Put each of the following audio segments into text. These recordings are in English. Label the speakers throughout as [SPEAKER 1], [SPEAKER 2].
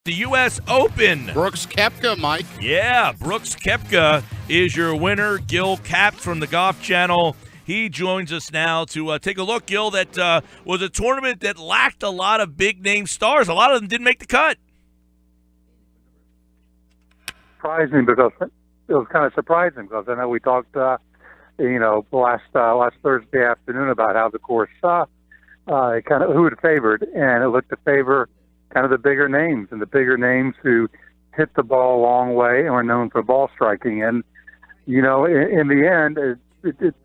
[SPEAKER 1] The U.S. Open.
[SPEAKER 2] Brooks Koepka, Mike.
[SPEAKER 1] Yeah, Brooks Koepka is your winner. Gil Capps from the Golf Channel. He joins us now to take a look, Gil. That was a tournament that lacked a lot of big-name stars. A lot of them didn't make the cut.
[SPEAKER 3] Surprising, because it was kind of surprising, because I know we talked, last Thursday afternoon about how the course kind of who it favored, and it looked to favor kind of the bigger names, and the bigger names who hit the ball a long way and were known for ball striking. And, in the end,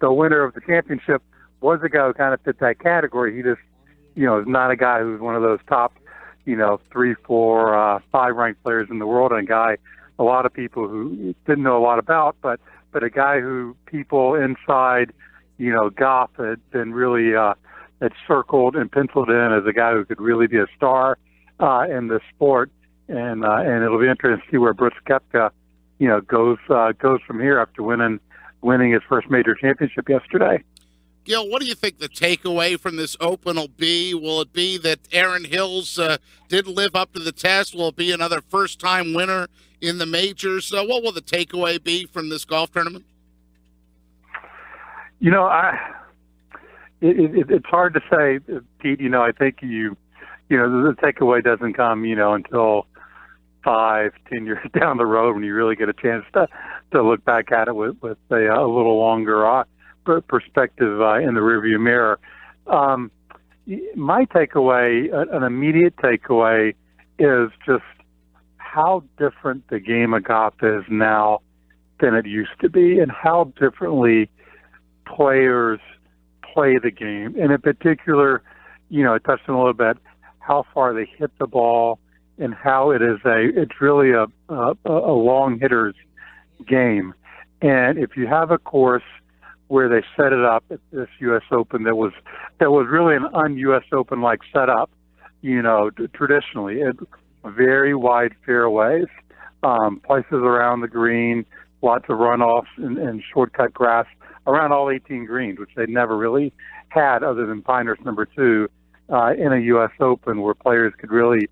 [SPEAKER 3] the winner of the championship was a guy who kind of fit that category. He just, is not a guy who's one of those top, 3, 4, 5 ranked players in the world, and a guy a lot of people who didn't know a lot about, but a guy who people inside, golf had been really had circled and penciled in as a guy who could really be a star in the sport, and it'll be interesting to see where Brooks Koepka, goes from here after winning his first major championship yesterday.
[SPEAKER 2] Gil, what do you think the takeaway from this Open will be? Will it be that Aaron Hills didn't live up to the test? Will it be another first-time winner in the majors? What will the takeaway be from this golf tournament?
[SPEAKER 3] It's hard to say, Pete. I think the takeaway doesn't come, until 5-10 years down the road, when you really get a chance to look back at it with a little longer perspective in the rearview mirror. My takeaway, an immediate takeaway, is just how different the game of golf is now than it used to be, and how differently players play the game. And in particular, I touched on a little bit how far they hit the ball, and how it's really a long hitter's game. And if you have a course where they set it up at this U.S. Open that was really an un-U.S. Open like setup, traditionally, very wide fairways, places around the green, lots of runoffs and shortcut grass around all 18 greens, which they never really had other than Pinehurst number 2 in a U.S. Open, where players could really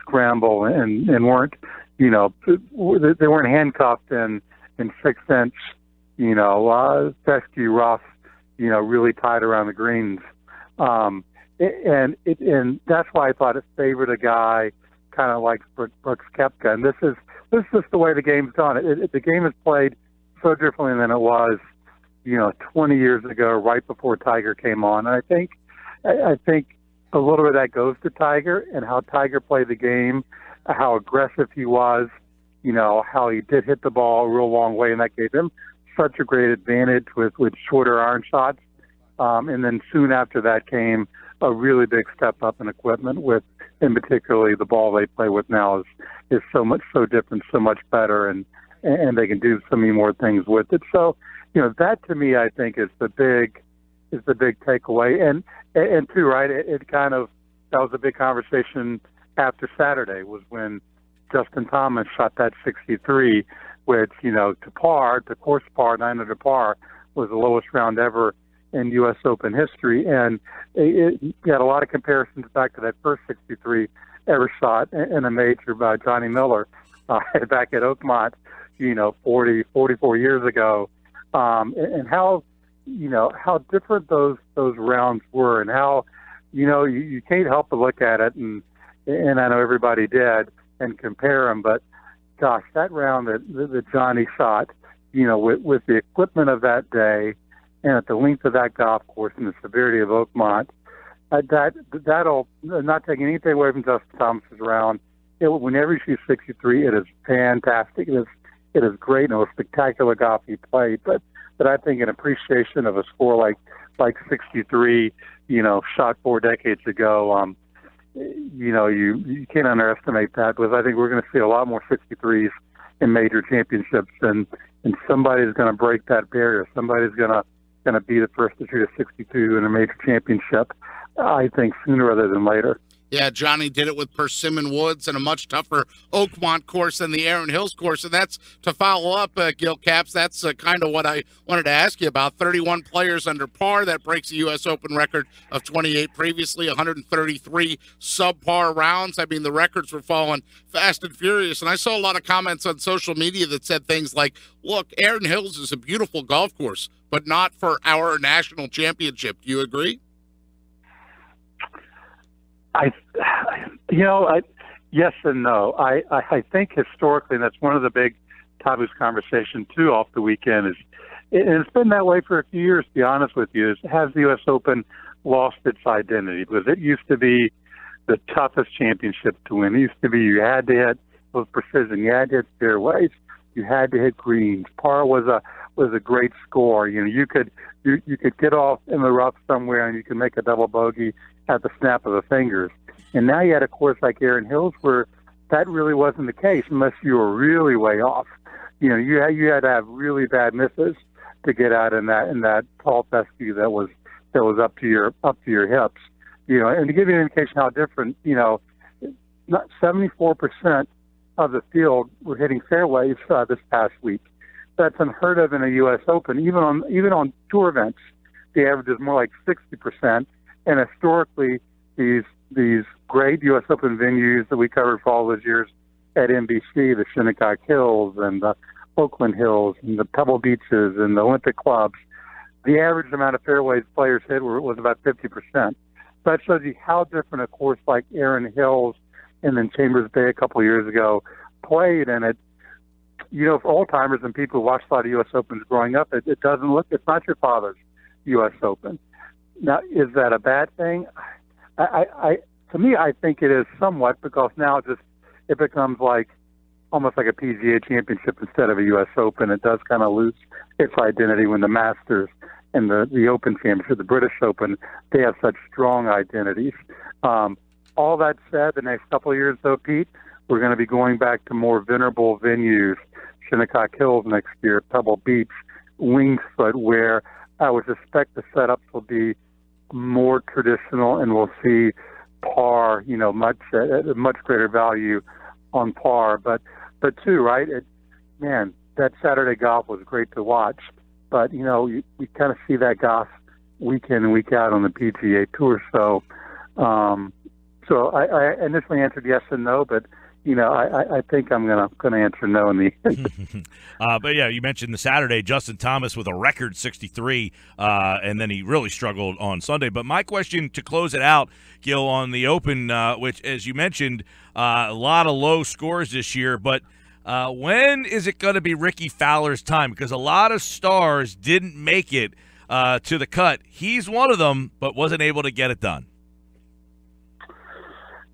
[SPEAKER 3] scramble and weren't, they weren't handcuffed in 6-inch, fescue rough, really tied around the greens. And that's why I thought it favored a guy kind of like Brooks Koepka. And this is just the way the game's gone. The game is played so differently than it was, 20 years ago, right before Tiger came on. And I think a little bit of that goes to Tiger, and how Tiger played the game, how aggressive he was, how he did hit the ball a real long way, and that gave him such a great advantage with shorter iron shots. And then soon after that came a really big step up in equipment and particularly the ball they play with now is so different, so much better, and they can do so many more things with it. So, that to me, I think is the big takeaway. And too, right, that was a big conversation after Saturday, was when Justin Thomas shot that 63, which, to course par, 9 under par, was the lowest round ever in U.S. Open history. And it had a lot of comparisons back to that first 63 ever shot in a major by Johnny Miller back at Oakmont, 44 years ago. And how different those rounds were, and how, you can't help but look at it, and I know everybody did, and compare them. But gosh, that round that Johnny shot, with the equipment of that day, and at the length of that golf course and the severity of Oakmont, that'll not take anything away from Justin Thomas's round. Whenever you see 63, it is fantastic. It is great, and it was spectacular golf he played. But I think an appreciation of a score like 63, shot 4 decades ago, you can't underestimate that, because I think we're going to see a lot more 63s in major championships, and somebody's going to break that barrier. Somebody's going to be the first to shoot a 62 in a major championship, I think, sooner rather than later.
[SPEAKER 2] Yeah, Johnny did it with Persimmon Woods and a much tougher Oakmont course than the Erin Hills course. And that's to follow up, Gil Capps. That's kind of what I wanted to ask you about. 31 players under par. That breaks the U.S. Open record of 28 previously, 133 subpar rounds. I mean, the records were falling fast and furious. And I saw a lot of comments on social media that said things like, look, Erin Hills is a beautiful golf course, but not for our national championship. Do you agree?
[SPEAKER 3] Yes and no. I think historically, and that's one of the big topics of conversation too off the weekend and it's been that way for a few years, to be honest with you, is has the U.S. Open lost its identity? Because it used to be the toughest championship to win. It used to be you had to hit those precision, you had to hit fairways, you had to hit greens. Par was a great score. You could get off in the rough somewhere and you could make a double bogey at the snap of the fingers. And now you had a course like Erin Hills where that really wasn't the case unless you were really way off. You had to have really bad misses to get out in that tall fescue that was up to your hips. And to give you an indication how different, not 74% of the field were hitting fairways this past week. That's unheard of in a U.S. Open. Even on tour events, the average is more like 60%. And historically, these great U.S. Open venues that we covered for all those years at NBC, the Shinnecock Hills and the Oakland Hills and the Pebble Beaches and the Olympic Clubs, the average amount of fairways players hit was about 50%. So that shows you how different a course like Erin Hills and then Chambers Bay a couple of years ago played. And it, for old-timers and people who watched a lot of U.S. Opens growing up, it doesn't look, it's not your father's U.S. Open. Now, is that a bad thing? To me, I think it is somewhat, because now it becomes almost like a PGA championship instead of a U.S. Open. It does kind of lose its identity when the Masters and the Open Championship, the British Open, they have such strong identities. All that said, the next couple of years, though, Pete, we're going to be going back to more venerable venues, Shinnecock Hills next year, Pebble Beach, Wingfoot, where I would suspect the setups will be more traditional, and we'll see par, much greater value on par. But too, right? That Saturday golf was great to watch. But we kind of see that golf week in and week out on the PGA Tour. So I initially answered yes and no, but I think I'm gonna answer no in the end.
[SPEAKER 1] But yeah, you mentioned the Saturday, Justin Thomas with a record 63, and then he really struggled on Sunday. But my question to close it out, Gil, on the Open, which, as you mentioned, a lot of low scores this year, but when is it going to be Rickie Fowler's time? Because a lot of stars didn't make it to the cut. He's one of them, but wasn't able to get it done.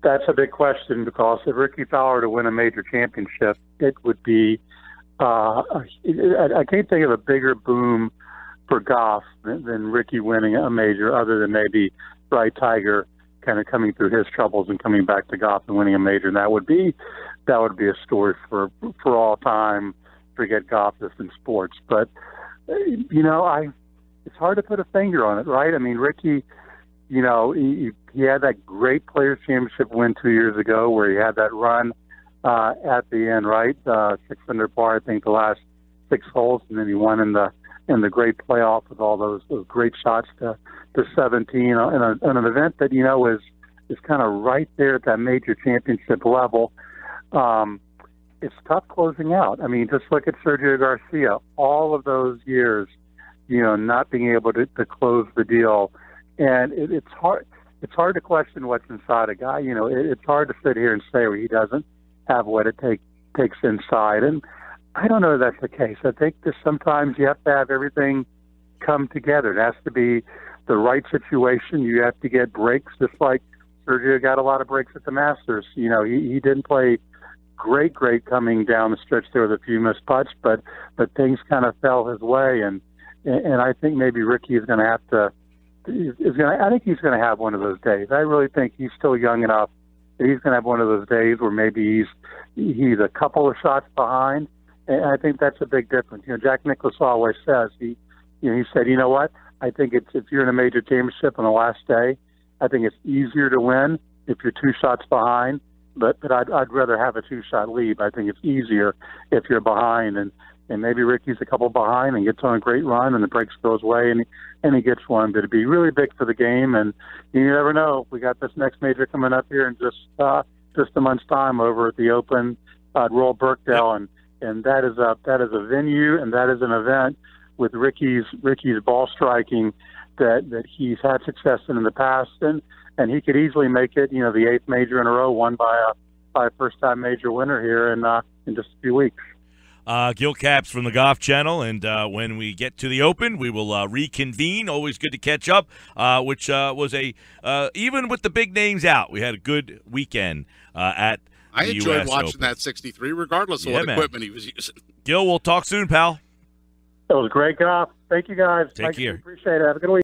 [SPEAKER 3] That's a big question, because if Rickie Fowler to win a major championship, it would be I can't think of a bigger boom for golf than Rickie winning a major, other than maybe Tiger kind of coming through his troubles and coming back to golf and winning a major. And that would be a story for all time. Forget golf, just in sports. But it's hard to put a finger on it, right? I mean, Rickie, he had that great Players Championship win 2 years ago, where he had that run at the end, right? 6 under par, I think, the last 6 holes, and then he won in the great playoff with all those great shots to 17 in an event that is kind of right there at that major championship level. It's tough closing out. I mean, just look at Sergio Garcia. All of those years, not being able to close the deal. And it's hard. It's hard to question what's inside a guy. It's hard to sit here and say, well, he doesn't have what it takes inside. And I don't know if that's the case. I think that sometimes you have to have everything come together. It has to be the right situation. You have to get breaks, just like Sergio got a lot of breaks at the Masters. He didn't play great coming down the stretch there with a few missed putts, but things kind of fell his way. And I think maybe Rickie is going to have to. I think he's going to have one of those days. I really think he's still young enough that he's going to have one of those days where maybe he's a couple of shots behind, and I think that's a big difference. Jack Nicklaus always says he said, what? I think if you're in a major championship on the last day, I think it's easier to win if you're 2 shots behind. But I'd rather have a 2-shot lead. I think it's easier if you're behind, and maybe Rickie's a couple behind and gets on a great run, and the breaks goes away, and he gets one. But it'd be really big for the game, and you never know. We got this next major coming up here in just a month's time over at the Open at Royal Birkdale, and that is a venue, and that is an event with Rickie's ball striking that he's had success in the past, and he could easily make it, the 8th major in a row, won by a first-time major winner here in just a few weeks.
[SPEAKER 1] Gil Capps from the Golf Channel, and when we get to the Open, we will reconvene. Always good to catch up, which was even with the big names out, we had a good weekend at the
[SPEAKER 2] I enjoyed
[SPEAKER 1] US
[SPEAKER 2] watching
[SPEAKER 1] Open.
[SPEAKER 2] that 63, regardless of what equipment he was using.
[SPEAKER 1] Gil, we'll talk soon, pal.
[SPEAKER 3] It was great golf. Thank you, guys.
[SPEAKER 1] Take care.
[SPEAKER 3] Appreciate it. Have a good week.